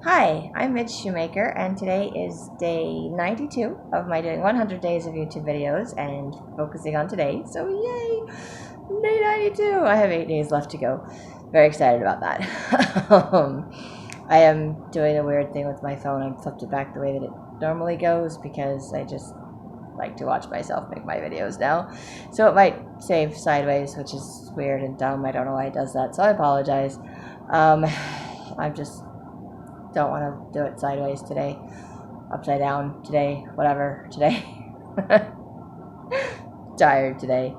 Hi, I'm Midge Shoemaker, and today is day 92 of my doing 100 days of YouTube videos and focusing on today. So, yay! Day 92! I have 8 days left to go. Very excited about that. I am doing a weird thing with my phone. I flipped it back the way that it normally goes because I just like to watch myself make my videos now. So it might save sideways, which is weird and dumb. I don't know why it does that, so I apologize. I'm just don't want to do it sideways today, upside down today, whatever today. Tired today.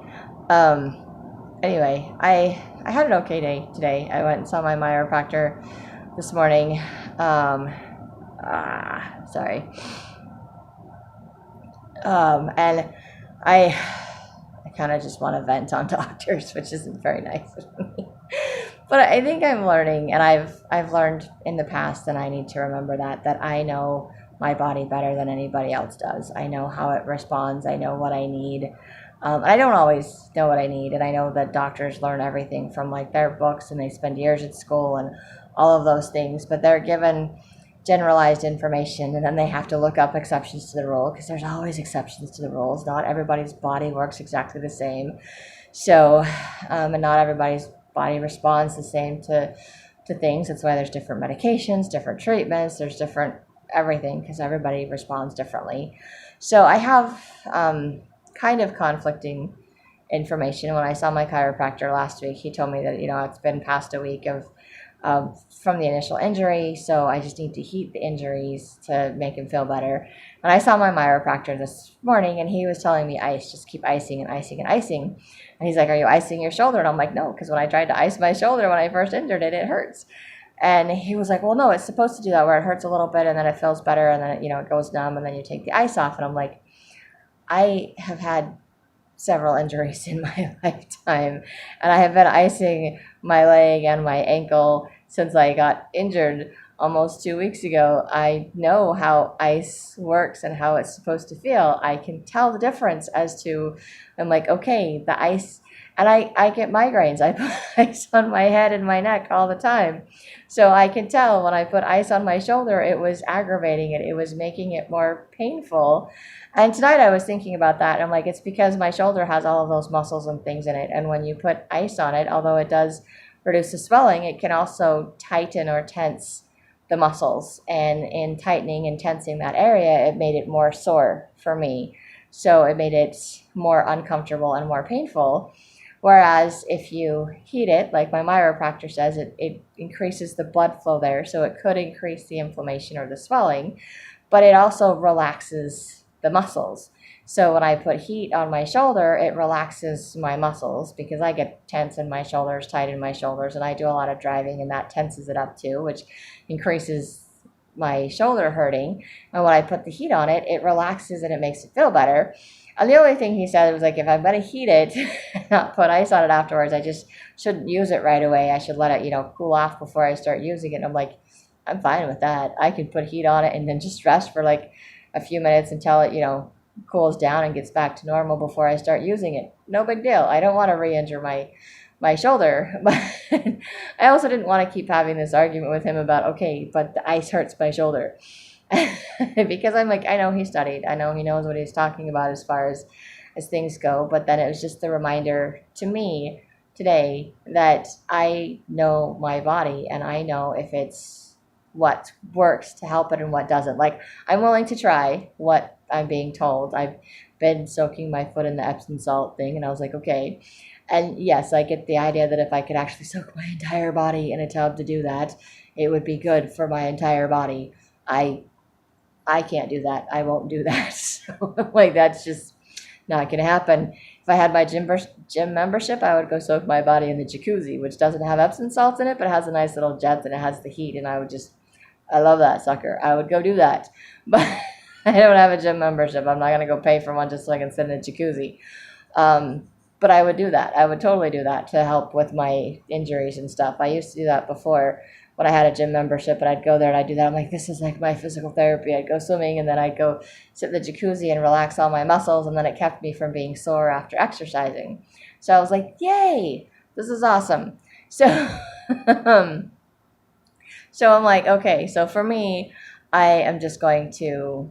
Anyway, I had an okay day today. I went and saw my chiropractor this morning. Sorry. And I kind of just want to vent on doctors, which isn't very nice of me. But I think I'm learning, and I've learned in the past, and I need to remember that I know my body better than anybody else does. I know how it responds. I know what I need. I don't always know what I need, and I know that doctors learn everything from like their books, and they spend years at school and all of those things, but they're given generalized information, and then they have to look up exceptions to the rule because there's always exceptions to the rules. Not everybody's body works exactly the same. So, and not everybody's body responds the same to things. That's why there's different medications, different treatments, there's different everything because everybody responds differently. So I have kind of conflicting information. When I saw my chiropractor last week, he told me that, it's been past a week of from the initial injury, so I just need to heat the injuries to make him feel better. And I saw my chiropractor this morning, and he was telling me just keep icing and icing and icing. And he's like, "Are you icing your shoulder?" And I'm like, "No, because when I tried to ice my shoulder when I first injured it, it hurts." And he was like, "Well, no, it's supposed to do that where it hurts a little bit and then it feels better and then it goes numb and then you take the ice off." And I'm like, I have had several injuries in my lifetime, and I have been icing my leg and my ankle since I got injured almost 2 weeks ago. I know how ice works and how it's supposed to feel. I can tell the difference I'm like, okay, the ice, and I get migraines. I put ice on my head and my neck all the time. So I can tell when I put ice on my shoulder, it was aggravating it. It was making it more painful. And tonight I was thinking about that. I'm like, it's because my shoulder has all of those muscles and things in it. And when you put ice on it, although it does reduce the swelling, it can also tighten or tense the muscles. And in tightening and tensing that area, it made it more sore for me. So it made it more uncomfortable and more painful. Whereas if you heat it, like my chiropractor says, it increases the blood flow there. So it could increase the inflammation or the swelling, but it also relaxes the muscles. So when I put heat on my shoulder, it relaxes my muscles because I get tense in my shoulders, tight in my shoulders, and I do a lot of driving, and that tenses it up too, which increases my shoulder hurting. And when I put the heat on it, it relaxes and it makes it feel better. And the only thing he said was like, if I'm going to heat it, not put ice on it afterwards, I just shouldn't use it right away. I should let it, cool off before I start using it. And I'm like, I'm fine with that. I can put heat on it and then just rest for like a few minutes until it, cools down and gets back to normal before I start using it. No big deal. I don't want to re-injure my shoulder. But I also didn't want to keep having this argument with him about, okay, but the ice hurts my shoulder. Because I'm like, I know he studied. I know he knows what he's talking about as far as things go. But then it was just the reminder to me today that I know my body and I know if it's what works to help it and what doesn't. Like, I'm willing to try what I'm being told. I've been soaking my foot in the Epsom salt thing, and I was like, okay. And yes, I get the idea that if I could actually soak my entire body in a tub to do that, it would be good for my entire body. I can't do that. I won't do that. So, like, that's just not going to happen. If I had my gym membership, I would go soak my body in the jacuzzi, which doesn't have Epsom salts in it, but it has a nice little jet and it has the heat, and I love that sucker. I would go do that. But I don't have a gym membership. I'm not going to go pay for one just so I can sit in a jacuzzi. But I would do that. I would totally do that to help with my injuries and stuff. I used to do that before when I had a gym membership, and I'd go there and I'd do that. I'm like, this is like my physical therapy. I'd go swimming, and then I'd go sit in the jacuzzi and relax all my muscles, and then it kept me from being sore after exercising. So I was like, yay, this is awesome. So So I'm like, okay, so for me, I am just going to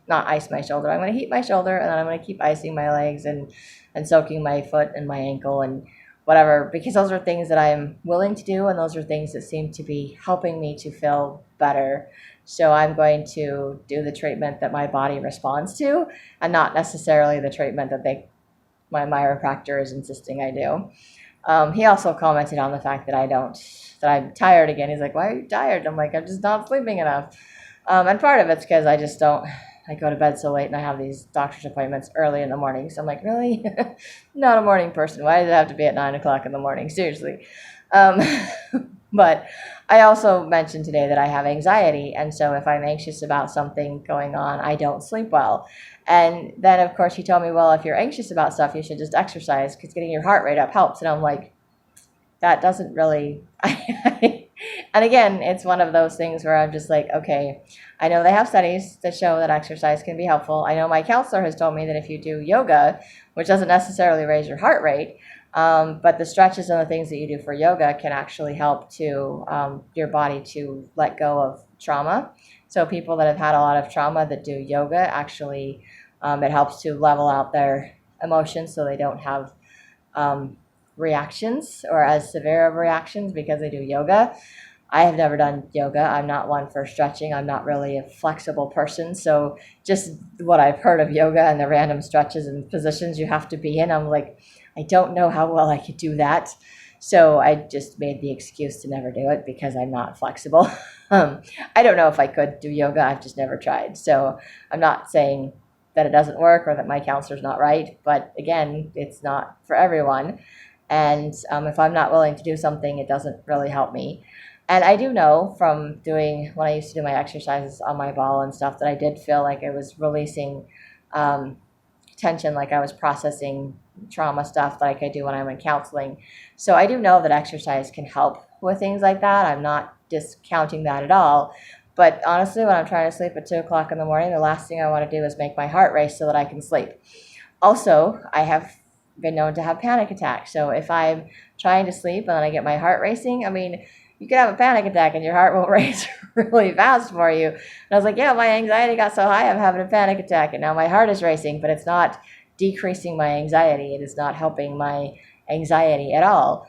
not ice my shoulder. I'm going to heat my shoulder, and then I'm going to keep icing my legs and soaking my foot and my ankle and whatever, because those are things that I'm willing to do, and those are things that seem to be helping me to feel better. So I'm going to do the treatment that my body responds to, and not necessarily the treatment that my chiropractor is insisting I do. He also commented on the fact that that I'm tired again. He's like, "Why are you tired?" I'm like, "I'm just not sleeping enough." And part of it's because I go to bed so late and I have these doctor's appointments early in the morning. So I'm like, really? Not a morning person. Why does it have to be at 9 o'clock in the morning? Seriously. Um, but I also mentioned today that I have anxiety. And so if I'm anxious about something going on, I don't sleep well. And then, of course, he told me, well, if you're anxious about stuff, you should just exercise because getting your heart rate up helps. And I'm like, that doesn't really. And again, it's one of those things where I'm just like, okay, I know they have studies that show that exercise can be helpful. I know my counselor has told me that if you do yoga, which doesn't necessarily raise your heart rate, but the stretches and the things that you do for yoga can actually help to your body to let go of trauma. So people that have had a lot of trauma that do yoga, actually, it helps to level out their emotions so they don't have reactions or as severe of reactions because they do yoga. I have never done yoga. I'm not one for stretching. I'm not really a flexible person. So just what I've heard of yoga and the random stretches and positions you have to be in, I'm like, I don't know how well I could do that. So I just made the excuse to never do it because I'm not flexible. I don't know if I could do yoga. I've just never tried. So I'm not saying that it doesn't work or that my counselor's not right. But again, it's not for everyone. And if I'm not willing to do something, it doesn't really help me. And I do know from doing, when I used to do my exercises on my ball and stuff, that I did feel like I was releasing tension, like I was processing trauma stuff like I do when I'm in counseling. So I do know that exercise can help with things like that. I'm not discounting that at all. But honestly, when I'm trying to sleep at 2 o'clock in the morning, the last thing I want to do is make my heart race so that I can sleep. Also, I have been known to have panic attacks. So if I'm trying to sleep and then I get my heart racing, I mean, you could have a panic attack and your heart will race really fast for you. And I was like, yeah, my anxiety got so high, I'm having a panic attack. And now my heart is racing, but it's not decreasing my anxiety. It is not helping my anxiety at all.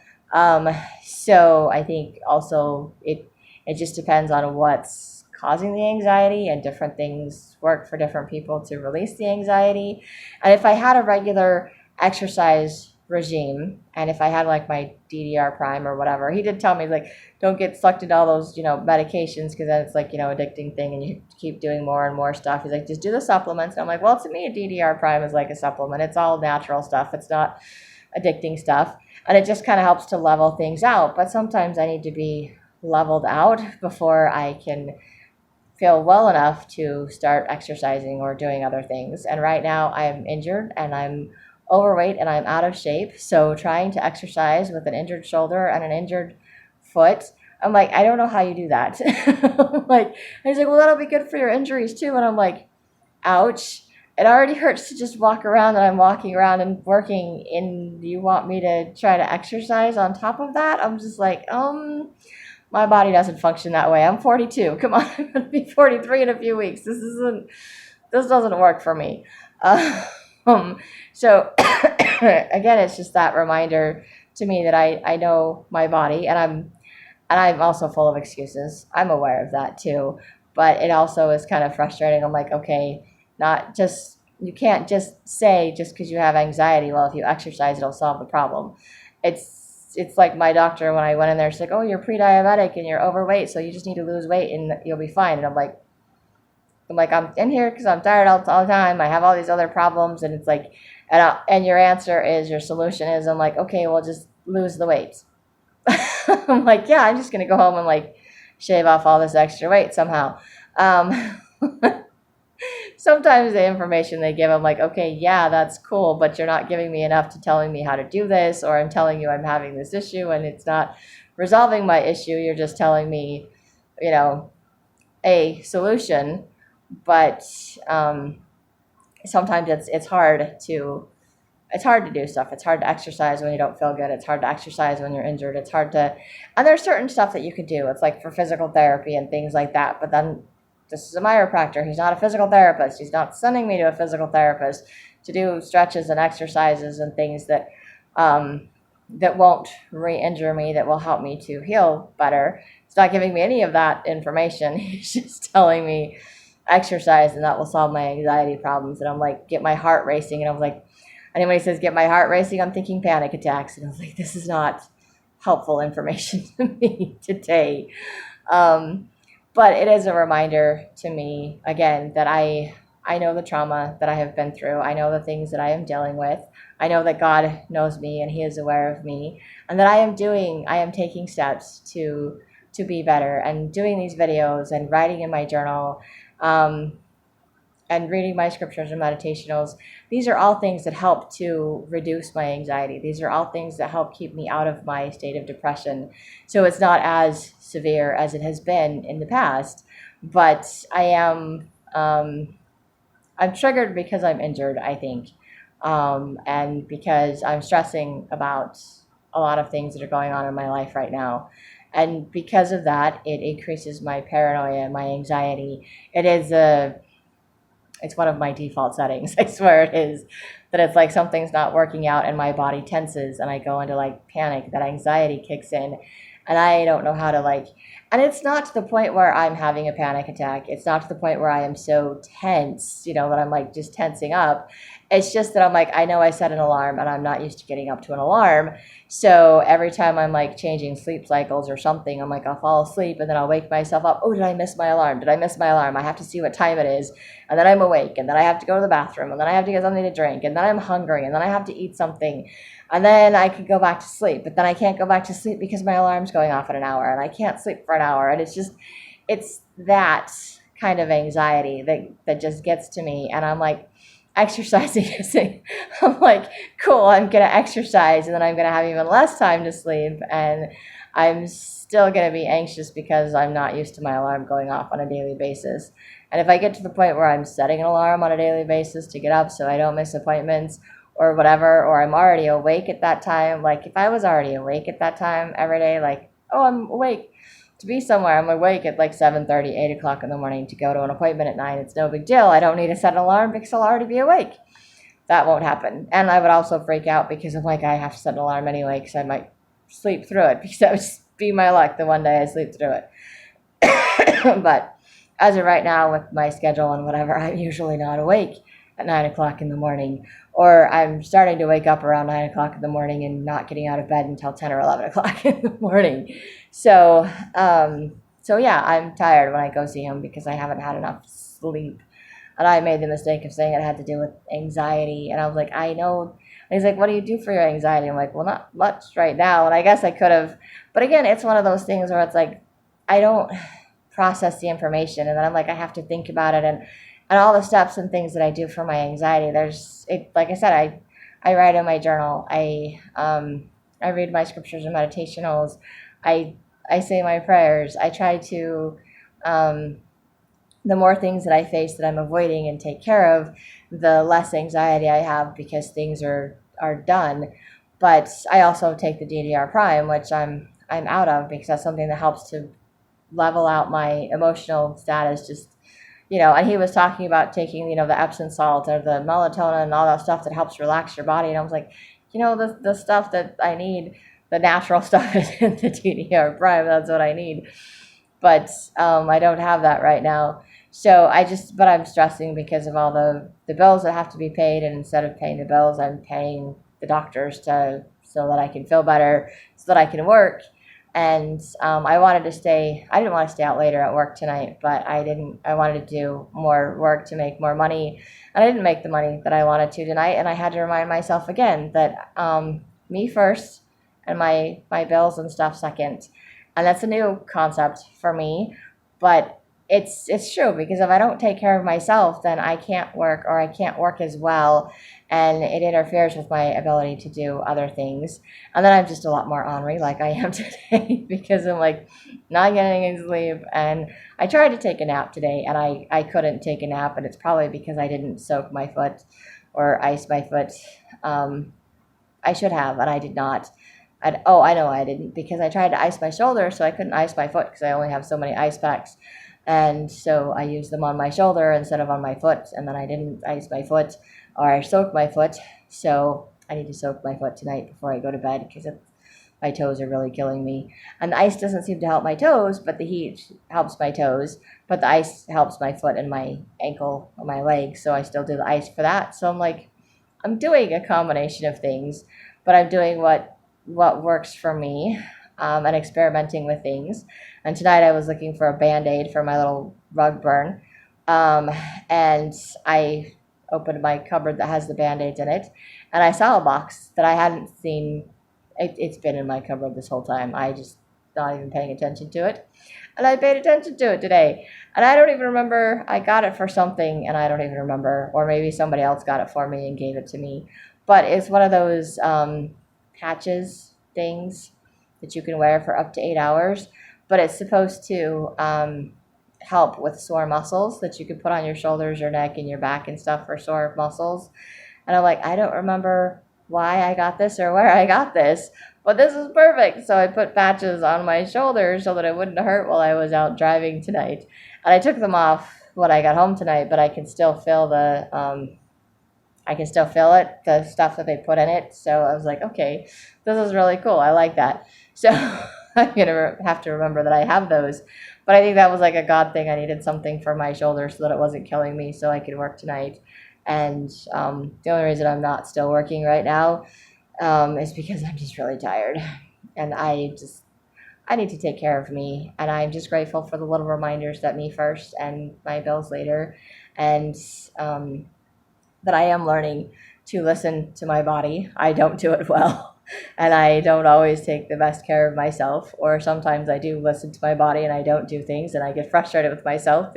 So I think also it just depends on what's causing the anxiety, and different things work for different people to release the anxiety. And if I had a regular exercise regime, and if I had like my DDR prime or whatever, he did tell me, like, don't get sucked into all those, medications, because then it's like, addicting thing and you keep doing more and more stuff. He's like, just do the supplements. And I'm like, well, to me, a DDR prime is like a supplement. It's all natural stuff. It's not addicting stuff. And it just kind of helps to level things out. But sometimes I need to be leveled out before I can feel well enough to start exercising or doing other things. And right now I'm injured and I'm overweight and I'm out of shape. So trying to exercise with an injured shoulder and an injured foot, I'm like, I don't know how you do that. Like, he's like, well, that'll be good for your injuries too. And I'm like, ouch. It already hurts to just walk around, and I'm walking around and working, and you want me to try to exercise on top of that? I'm just like, my body doesn't function that way. I'm 42. Come on, I'm going to be 43 in a few weeks. This doesn't work for me. So again, it's just that reminder to me that I know my body, and I'm also full of excuses. I'm aware of that too, but it also is kind of frustrating. I'm like, okay, you can't just say just because you have anxiety, well, if you exercise, it'll solve the problem. It's like my doctor, when I went in there, she's like, oh, you're pre-diabetic and you're overweight, so you just need to lose weight and you'll be fine. And I'm like, I'm in here because I'm tired all the time. I have all these other problems. And it's like, and your your solution is, I'm like, okay, well, just lose the weight. I'm like, yeah, I'm just going to go home and like shave off all this extra weight somehow. Sometimes the information they give, I'm like, okay, yeah, that's cool, but you're not giving me enough to telling me how to do this, or I'm telling you I'm having this issue and it's not resolving my issue. You're just telling me, a solution, but sometimes it's hard to it's hard to do stuff. It's hard to exercise when you don't feel good. It's hard to exercise when you're injured. It's hard to, and there's certain stuff that you could do. It's like for physical therapy and things like that. But then this is a chiropractor. He's not a physical therapist. He's not sending me to a physical therapist to do stretches and exercises and things that, that won't re-injure me, that will help me to heal better. He's not giving me any of that information. He's just telling me exercise and that will solve my anxiety problems. And I'm like, get my heart racing. And I'm like, and when he says get my heart racing, I'm thinking panic attacks. And I was like, this is not helpful information to me today. But it is a reminder to me, again, that I know the trauma that I have been through. I know the things that I am dealing with. I know that God knows me and he is aware of me, and that I am taking steps to be better, and doing these videos and writing in my journal, and reading my scriptures and meditationals. These are all things that help to reduce my anxiety. These are all things that help keep me out of my state of depression. So it's not as severe as it has been in the past, but I'm triggered because I'm injured, I think. And because I'm stressing about a lot of things that are going on in my life right now. And because of that, it increases my paranoia and my anxiety. It's one of my default settings. I swear it is. That it's like something's not working out and my body tenses and I go into like panic, that anxiety kicks in and I don't know how to and it's not to the point where I'm having a panic attack. It's not to the point where I am so tense, that I'm like just tensing up. It's just that I'm like, I know I set an alarm and I'm not used to getting up to an alarm. So every time I'm like changing sleep cycles or something, I'm like, I'll fall asleep and then I'll wake myself up. Oh, did I miss my alarm? Did I miss my alarm? I have to see what time it is. And then I'm awake and then I have to go to the bathroom and then I have to get something to drink and then I'm hungry and then I have to eat something. And then I could go back to sleep, but then I can't go back to sleep because my alarm's going off in an hour and I can't sleep for an hour. And it's that kind of anxiety that just gets to me. And I'm like, exercising, I'm like, cool, I'm going to exercise and then I'm going to have even less time to sleep. And I'm still going to be anxious because I'm not used to my alarm going off on a daily basis. And if I get to the point where I'm setting an alarm on a daily basis to get up so I don't miss appointments or whatever, or I'm already awake at that time, like if I was already awake at that time every day, like, oh, I'm awake to be somewhere, I'm awake at like 7:30, 8 o'clock in the morning to go to an appointment at 9, it's no big deal. I don't need to set an alarm because I'll already be awake. That won't happen. And I would also freak out because I'm like, I have to set an alarm anyway because I might sleep through it, because that would just be my luck the one day I sleep through it. But as of right now, with my schedule and whatever, I'm usually not awake at 9 o'clock in the morning, or I'm starting to wake up around 9 o'clock in the morning and not getting out of bed until 10 or 11 o'clock in the morning. So yeah, I'm tired when I go see him because I haven't had enough sleep. And I made the mistake of saying it had to do with anxiety. And I was like, I know. And he's like, what do you do for your anxiety? I'm like, well, not much right now. And I guess I could have. But again, it's one of those things where it's like, I don't process the information. And then I'm like, I have to think about it. And all the steps and things that I do for my anxiety, like I said, I write in my journal. I read my scriptures and meditationals. I say my prayers. I try to, the more things that I face that I'm avoiding and take care of, the less anxiety I have because things are done. But I also take the DDR Prime, which I'm out of because that's something that helps to level out my emotional status. Just, and he was talking about taking, the Epsom salt or the melatonin and all that stuff that helps relax your body. And I was like, the stuff that I need, the natural stuff is in the DDR Prime. That's what I need. But I don't have that right now. So but I'm stressing because of all the bills that have to be paid. And instead of paying the bills, I'm paying the doctors so that I can feel better, so that I can work. And I didn't want to stay out later at work tonight, but I wanted to do more work to make more money. And I didn't make the money that I wanted to tonight. And I had to remind myself again that me first and my bills and stuff second. And that's a new concept for me, but it's true, because if I don't take care of myself, then I can't work, or I can't work as well, and it interferes with my ability to do other things. And then I'm just a lot more ornery like I am today because I'm like not getting any sleep. And I tried to take a nap today and I couldn't take a nap, and it's probably because I didn't soak my foot or ice my foot. I should have, and I did not. I know I didn't, because I tried to ice my shoulder, so I couldn't ice my foot because I only have so many ice packs. And so I used them on my shoulder instead of on my foot, and then I didn't ice my foot, or I soaked my foot. So I need to soak my foot tonight before I go to bed, because my toes are really killing me. And the ice doesn't seem to help my toes, but the heat helps my toes. But the ice helps my foot and my ankle or my leg, so I still do the ice for that. So I'm like, I'm doing a combination of things, but I'm doing what works for me, and experimenting with things. And tonight I was looking for a Band-Aid for my little rug burn, and I opened my cupboard that has the Band-Aids in it, and I saw a box that I hadn't seen. It's been in my cupboard this whole time. I just not even paying attention to it. And I paid attention to it today. And I don't even remember. I got it for something, and I don't even remember. Or maybe somebody else got it for me and gave it to me. But it's one of those patches things that you can wear for up to 8 hours. But it's supposed to help with sore muscles that you can put on your shoulders, your neck, and your back and stuff for sore muscles. And I'm like, I don't remember why I got this or where I got this, but this is perfect. So I put patches on my shoulders so that it wouldn't hurt while I was out driving tonight. And I took them off when I got home tonight, but I can still feel the the stuff that they put in it. So I was like, okay, this is really cool. I like that. So I'm gonna have to remember that I have those. But I think that was like a God thing. I needed something for my shoulder so that it wasn't killing me, so I could work tonight. And the only reason I'm not still working right now is because I'm just really tired, and I need to take care of me. And I'm just grateful for the little reminders that me first and my bills later, and that I am learning to listen to my body. I don't do it well, and I don't always take the best care of myself, or sometimes I do listen to my body and I don't do things, and I get frustrated with myself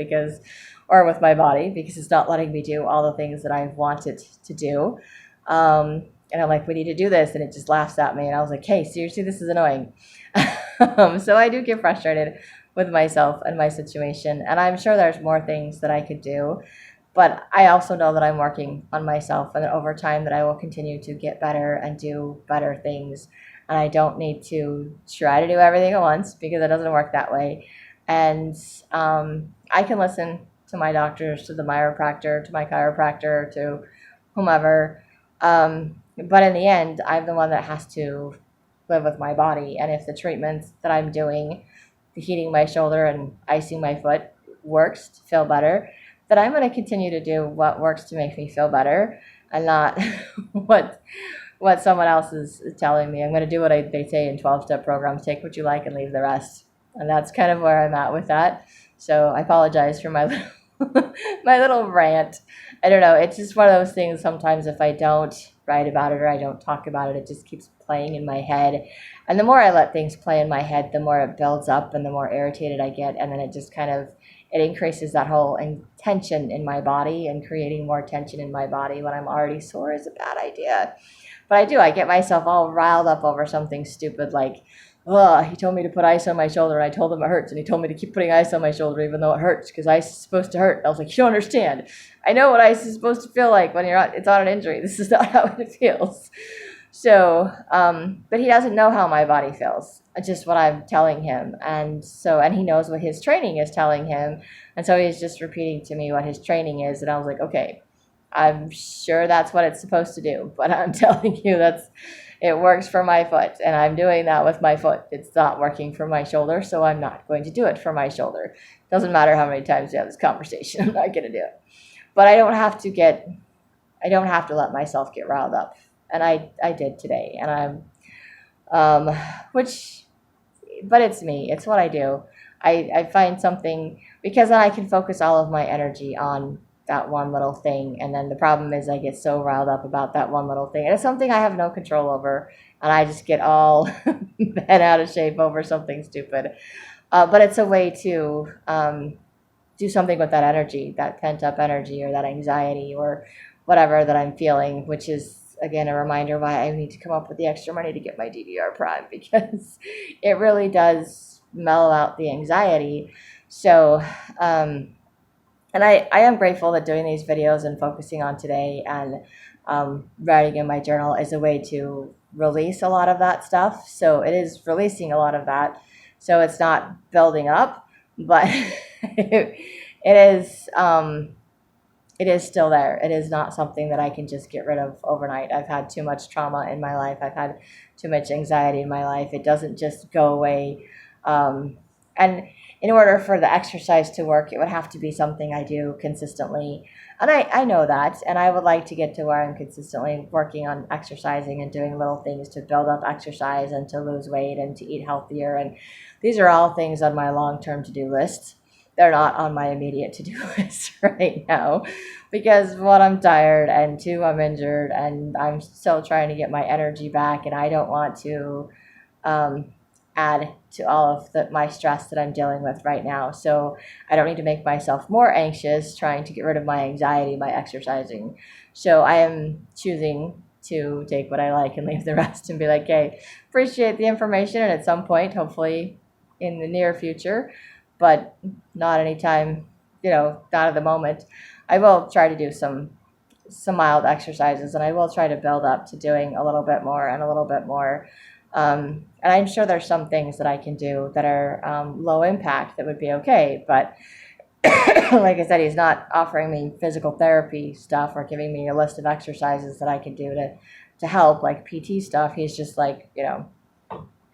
or with my body, because it's not letting me do all the things that I wanted to do. And I'm like, we need to do this, and it just laughs at me. And I was like, hey, seriously, this is annoying. So I do get frustrated with myself and my situation, and I'm sure there's more things that I could do. But I also know that I'm working on myself, and that over time that I will continue to get better and do better things. And I don't need to try to do everything at once, because it doesn't work that way. And I can listen to my doctors, to the chiropractor, to my chiropractor, to whomever. But in the end, I'm the one that has to live with my body. And if the treatments that I'm doing, the heating my shoulder and icing my foot, works to feel better, then I'm going to continue to do what works to make me feel better, and not what someone else is telling me. I'm going to do what they say in 12-step programs: take what you like and leave the rest. And that's kind of where I'm at with that. So I apologize for my my little rant. I don't know. It's just one of those things. Sometimes if I don't write about it or I don't talk about it, it just keeps playing in my head. And the more I let things play in my head, the more it builds up and the more irritated I get. And then it increases that whole tension in my body, and creating more tension in my body when I'm already sore is a bad idea. But I get myself all riled up over something stupid like, oh, he told me to put ice on my shoulder, and I told him it hurts, and he told me to keep putting ice on my shoulder even though it hurts, because ice is supposed to hurt. And I was like, you don't understand. I know what ice is supposed to feel like when it's on an injury. This is not how it feels. So, but he doesn't know how my body feels, just what I'm telling him. And he knows what his training is telling him. And so he's just repeating to me what his training is. And I was like, okay, I'm sure that's what it's supposed to do, but I'm telling you it works for my foot, and I'm doing that with my foot. It's not working for my shoulder, so I'm not going to do it for my shoulder. Doesn't matter how many times we have this conversation, I'm not going to do it. But I don't have to let myself get riled up. And I did today, and but it's me. It's what I do. I find something, because then I can focus all of my energy on that one little thing. And then the problem is I get so riled up about that one little thing. And it's something I have no control over, and I just get all bent out of shape over something stupid. But it's a way to do something with that energy, that pent up energy, or that anxiety, or whatever that I'm feeling, which is, again, a reminder why I need to come up with the extra money to get my DDR Prime, because it really does mellow out the anxiety. So And I am grateful that doing these videos and focusing on today and writing in my journal is a way to release a lot of that stuff. So it is releasing a lot of that. So it's not building up, but it is it is still there. It is not something that I can just get rid of overnight. I've had too much trauma in my life. I've had too much anxiety in my life. It doesn't just go away. And in order for the exercise to work, it would have to be something I do consistently. And I know that. And I would like to get to where I'm consistently working on exercising and doing little things to build up exercise and to lose weight and to eat healthier. And these are all things on my long-term to-do list. They're not on my immediate to-do list right now because one, I'm tired, and two, I'm injured, and I'm still trying to get my energy back, and I don't want to add to all of my stress that I'm dealing with right now. So I don't need to make myself more anxious trying to get rid of my anxiety by exercising. So I am choosing to take what I like and leave the rest and be like, hey, appreciate the information, and at some point, hopefully in the near future, but not anytime, not at the moment, I will try to do some mild exercises, and I will try to build up to doing a little bit more and a little bit more. And I'm sure there's some things that I can do that are low impact that would be okay. But like I said, he's not offering me physical therapy stuff or giving me a list of exercises that I can do to help, like PT stuff. He's just like,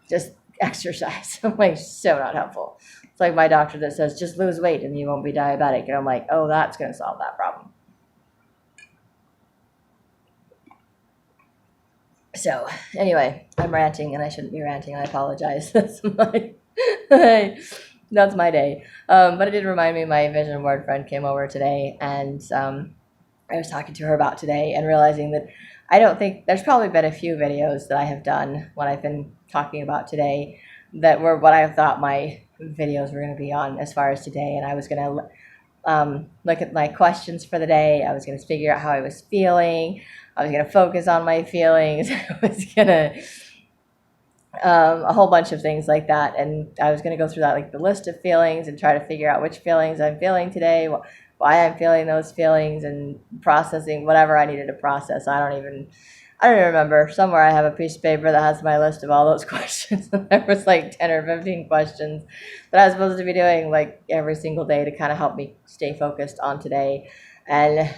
just exercise. I'm like, so not helpful. It's like my doctor that says, just lose weight and you won't be diabetic. And I'm like, oh, that's going to solve that problem. So anyway, I'm ranting, and I shouldn't be ranting. I apologize. That's my day. But it did remind me, my vision board friend came over today, and I was talking to her about today and realizing that I don't think there's probably been a few videos that I have done when I've been talking about today that were what I thought my videos were going to be on as far as today. And I was going to look at my questions for the day. I was going to figure out how I was feeling. I was going to focus on my feelings. I was going to a whole bunch of things like that. And I was going to go through that, like the list of feelings, and try to figure out which feelings I'm feeling today, why I'm feeling those feelings, and processing whatever I needed to process. I don't even remember. Somewhere I have a piece of paper that has my list of all those questions. And there was like 10 or 15 questions that I was supposed to be doing like every single day to kind of help me stay focused on today. And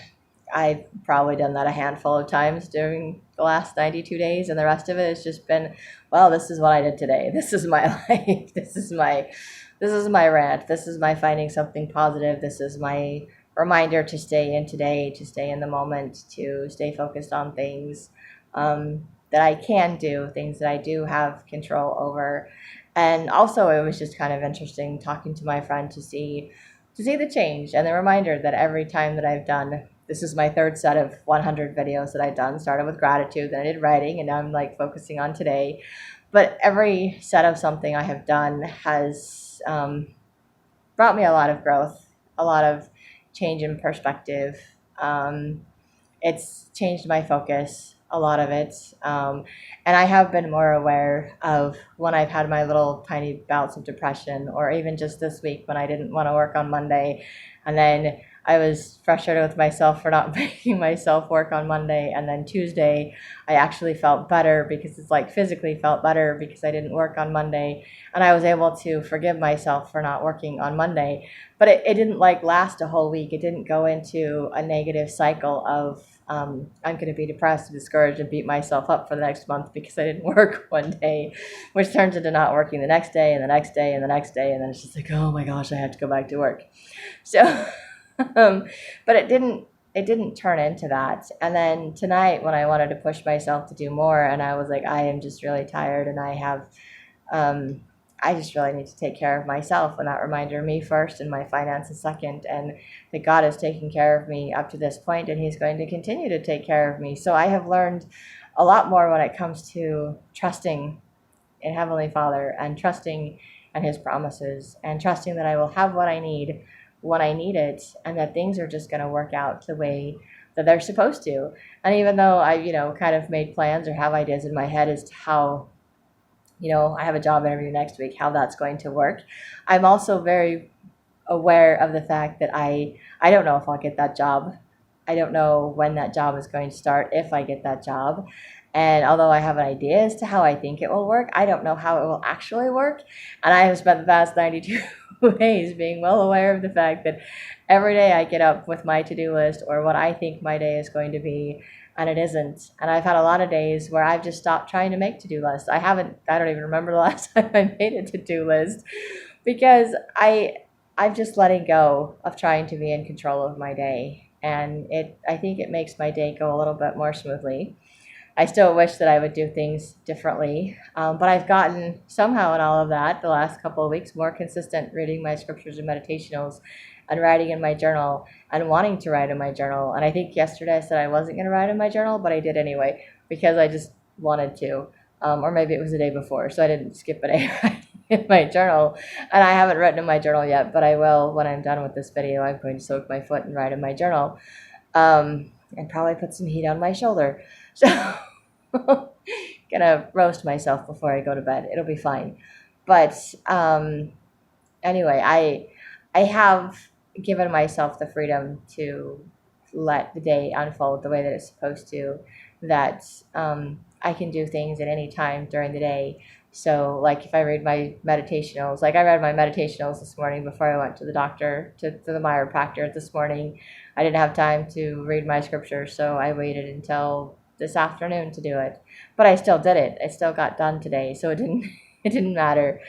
I've probably done that a handful of times during the last 92 days. And the rest of it has just been, well, this is what I did today. This is my life. This is my rant. This is my finding something positive. This is my reminder to stay in today, to stay in the moment, to stay focused on things that I can do, things that I do have control over. And also, it was just kind of interesting talking to my friend to see the change and the reminder that every time that I've done, this is my third set of 100 videos that I've done. Started with gratitude, then I did writing, and now I'm like focusing on today. But every set of something I have done has brought me a lot of growth, a lot of change in perspective. It's changed my focus, a lot of it. And I have been more aware of when I've had my little tiny bouts of depression, or even just this week when I didn't want to work on Monday. And then I was frustrated with myself for not making myself work on Monday. And then Tuesday, I actually felt better, because it's like physically felt better because I didn't work on Monday. And I was able to forgive myself for not working on Monday. But it didn't like last a whole week. It didn't go into a negative cycle of I'm going to be depressed and discouraged and beat myself up for the next month because I didn't work one day, which turns into not working the next day and the next day and the next day. And then it's just like, oh my gosh, I have to go back to work. So, but it didn't turn into that. And then tonight, when I wanted to push myself to do more, and I was like, I am just really tired, and I just really need to take care of myself. And that reminder, me first and my finances second, and that God has taken care of me up to this point, and he's going to continue to take care of me. So I have learned a lot more when it comes to trusting in Heavenly Father, and trusting in his promises, and trusting that I will have what I need when I need it, and that things are just going to work out the way that they're supposed to. And even though I, kind of made plans or have ideas in my head as to how, I have a job interview next week, how that's going to work, I'm also very aware of the fact that I don't know if I'll get that job. I don't know when that job is going to start, if I get that job. And although I have an idea as to how I think it will work, I don't know how it will actually work. And I have spent the past 92 days being well aware of the fact that every day I get up with my to-do list or what I think my day is going to be, and it isn't. And I've had a lot of days where I've just stopped trying to make to-do lists. I don't even remember the last time I made a to-do list, because I'm just letting go of trying to be in control of my day. And I think it makes my day go a little bit more smoothly. I still wish that I would do things differently, but I've gotten somehow in all of that the last couple of weeks more consistent reading my scriptures and meditationals and writing in my journal and wanting to write in my journal. And I think yesterday I said I wasn't going to write in my journal, but I did anyway because I just wanted to, or maybe it was the day before, so I didn't skip a day writing in my journal. And I haven't written in my journal yet, but I will when I'm done with this video. I'm going to soak my foot and write in my journal, and probably put some heat on my shoulder. So gonna roast myself before I go to bed. It'll be fine. But anyway, I have given myself the freedom to let the day unfold the way that it's supposed to, that I can do things at any time during the day. So like if I read my meditationals, like I read my meditationals this morning before I went to the doctor, to the chiropractor this morning. I didn't have time to read my scripture, so I waited until this afternoon to do it. But I still did it. I still got done today, so it didn't matter.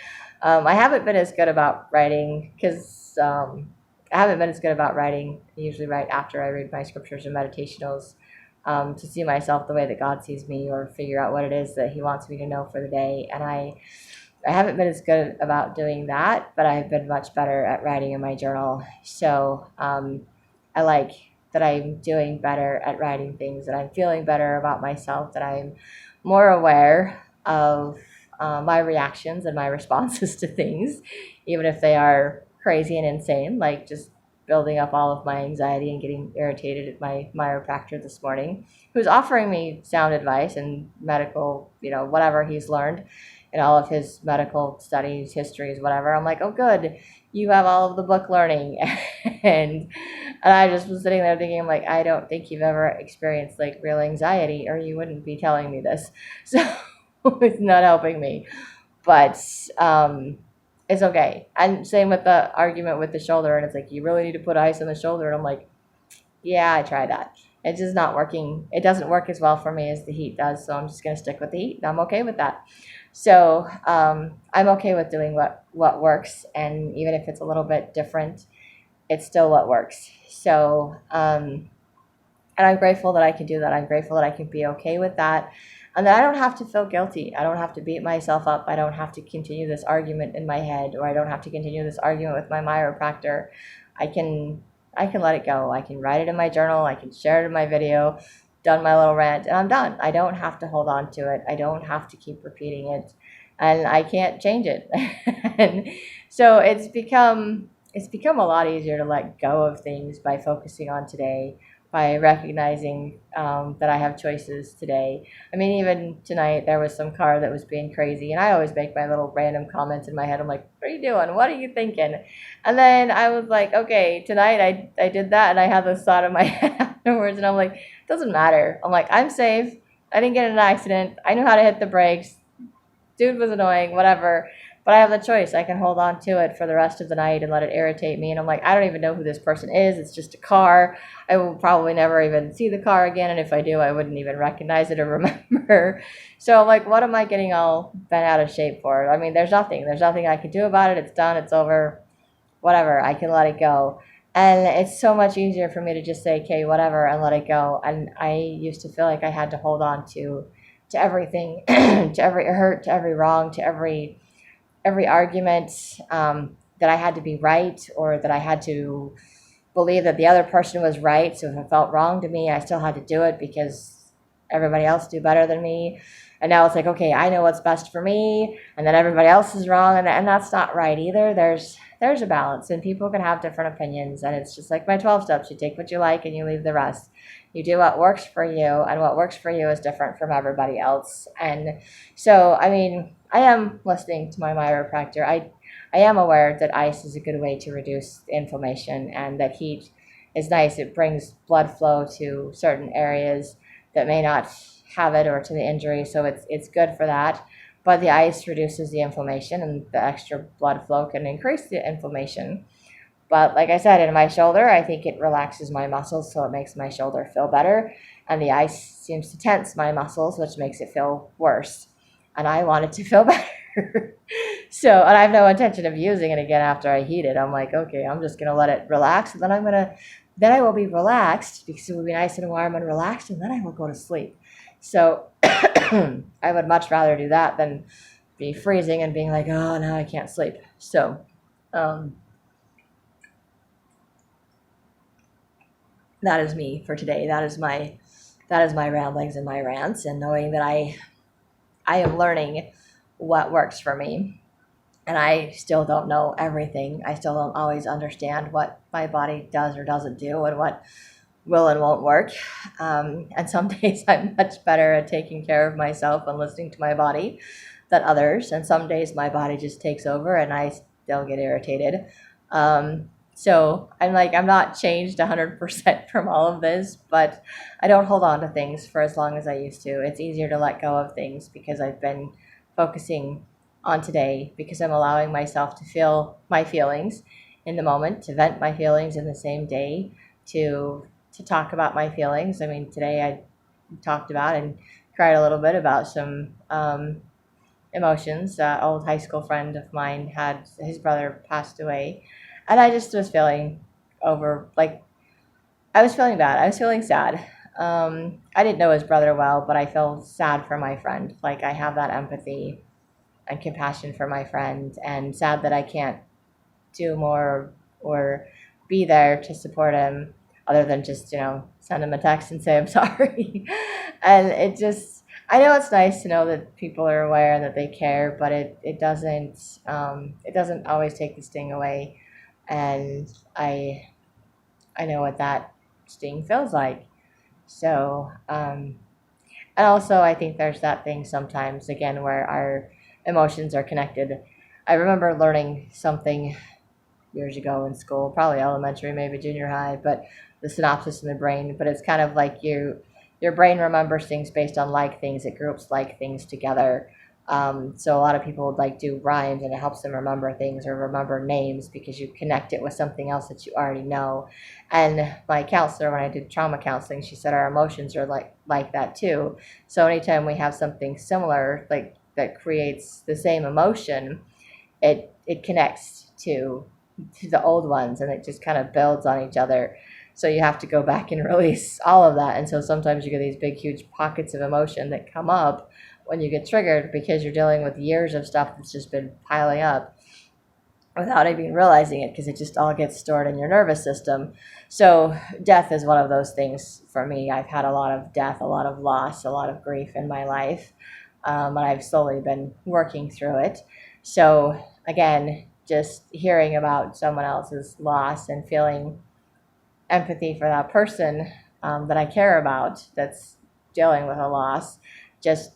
I haven't been as good about writing because I haven't been as good about writing. I usually write after I read my scriptures and meditationals, to see myself the way that God sees me, or figure out what it is that He wants me to know for the day. And I haven't been as good about doing that, but I've been much better at writing in my journal. So I like that I'm doing better at writing things, that I'm feeling better about myself, that I'm more aware of my reactions and my responses to things, even if they are crazy and insane, like just building up all of my anxiety and getting irritated at my chiropractor this morning, who's offering me sound advice and medical, whatever he's learned in all of his medical studies, histories, whatever. I'm like, oh, good. You have all of the book learning. and I just was sitting there thinking, I'm like, I don't think you've ever experienced like real anxiety, or you wouldn't be telling me this. So it's not helping me. But it's okay. And same with the argument with the shoulder. And it's like, you really need to put ice on the shoulder. And I'm like, yeah, I tried that. It's just not working. It doesn't work as well for me as the heat does. So I'm just going to stick with the heat. And I'm okay with that. So I'm okay with doing what works. And even if it's a little bit different, it's still what works. So, and I'm grateful that I can do that. I'm grateful that I can be okay with that. And that I don't have to feel guilty. I don't have to beat myself up. I don't have to continue this argument in my head, or I don't have to continue this argument with my chiropractor. I can let it go. I can write it in my journal. I can share it in my video, done my little rant, and I'm done. I don't have to hold on to it. I don't have to keep repeating it, and I can't change it. And so it's become a lot easier to let go of things by focusing on today, by recognizing that I have choices today. I mean, even tonight, there was some car that was being crazy, and I always make my little random comments in my head. I'm like, what are you doing? What are you thinking? And then I was like, okay, tonight I did that, and I had this thought in my head afterwards, and I'm like, it doesn't matter. I'm like, I'm safe. I didn't get in an accident. I knew how to hit the brakes. Dude was annoying, whatever. But I have the choice. I can hold on to it for the rest of the night and let it irritate me. And I'm like, I don't even know who this person is. It's just a car. I will probably never even see the car again. And if I do, I wouldn't even recognize it or remember. So I'm like, what am I getting all bent out of shape for? I mean, there's nothing. There's nothing I can do about it. It's done. It's over. Whatever. I can let it go. And it's so much easier for me to just say, okay, whatever, and let it go. And I used to feel like I had to hold on to everything, to every hurt, to every wrong, to every argument, that I had to be right, or that I had to believe that the other person was right. So if it felt wrong to me, I still had to do it because everybody else do better than me. And now it's like, okay, I know what's best for me, and then everybody else is wrong, and that's not right either. There's a balance, and people can have different opinions, and it's just like my 12 steps. You take what you like and you leave the rest. You do what works for you, and what works for you is different from everybody else. And so, I mean, I am listening to my chiropractor. I I am aware that ice is a good way to reduce inflammation, and that heat is nice. It brings blood flow to certain areas that may not have it, or to the injury, so it's good for that. But the ice reduces the inflammation, and the extra blood flow can increase the inflammation. But like I said, in my shoulder, I think it relaxes my muscles, so it makes my shoulder feel better. And the ice seems to tense my muscles, which makes it feel worse. And I want it to feel better. So, and I have no intention of using it again after I heat it. I'm like, okay, I'm just going to let it relax. And then I will be relaxed, because it will be nice and warm and relaxed. And then I will go to sleep. So I would much rather do that than be freezing and being like, oh, now I can't sleep. So, that is me for today. That is my ramblings and my rants, and knowing that I am learning what works for me. And I still don't know everything. I still don't always understand what my body does or doesn't do, and what will and won't work. And some days I'm much better at taking care of myself and listening to my body than others. And some days my body just takes over and I still get irritated. So I'm not changed 100% from all of this, but I don't hold on to things for as long as I used to. It's easier to let go of things because I've been focusing on today, because I'm allowing myself to feel my feelings in the moment, to vent my feelings in the same day, to talk about my feelings. I mean, today I talked about and cried a little bit about some emotions. An old high school friend of mine had his brother passed away, and I just was feeling I was feeling bad. I was feeling sad. I didn't know his brother well, but I felt sad for my friend. Like, I have that empathy and compassion for my friend, and sad that I can't do more or be there to support him, other than just, send him a text and say I'm sorry. And I know it's nice to know that people are aware and that they care, but it doesn't always take the sting away. And I know what that sting feels like. So, and also I think there's that thing sometimes, again, where our emotions are connected. I remember learning something years ago in school, probably elementary, maybe junior high, but the synopsis in the brain. But it's kind of like your brain remembers things based on like things. It groups like things together. So a lot of people would do rhymes, and it helps them remember things or remember names, because you connect it with something else that you already know. And my counselor, when I did trauma counseling, she said our emotions are like that too. So anytime we have something similar, that creates the same emotion, it connects to the old ones, and it just kind of builds on each other. So you have to go back and release all of that. And so sometimes you get these big, huge pockets of emotion that come up when you get triggered, because you're dealing with years of stuff that's just been piling up without even realizing it, because it just all gets stored in your nervous system. So death is one of those things for me. I've had a lot of death, a lot of loss, a lot of grief in my life, and I've slowly been working through it. So again, just hearing about someone else's loss and feeling empathy for that person that I care about that's dealing with a loss just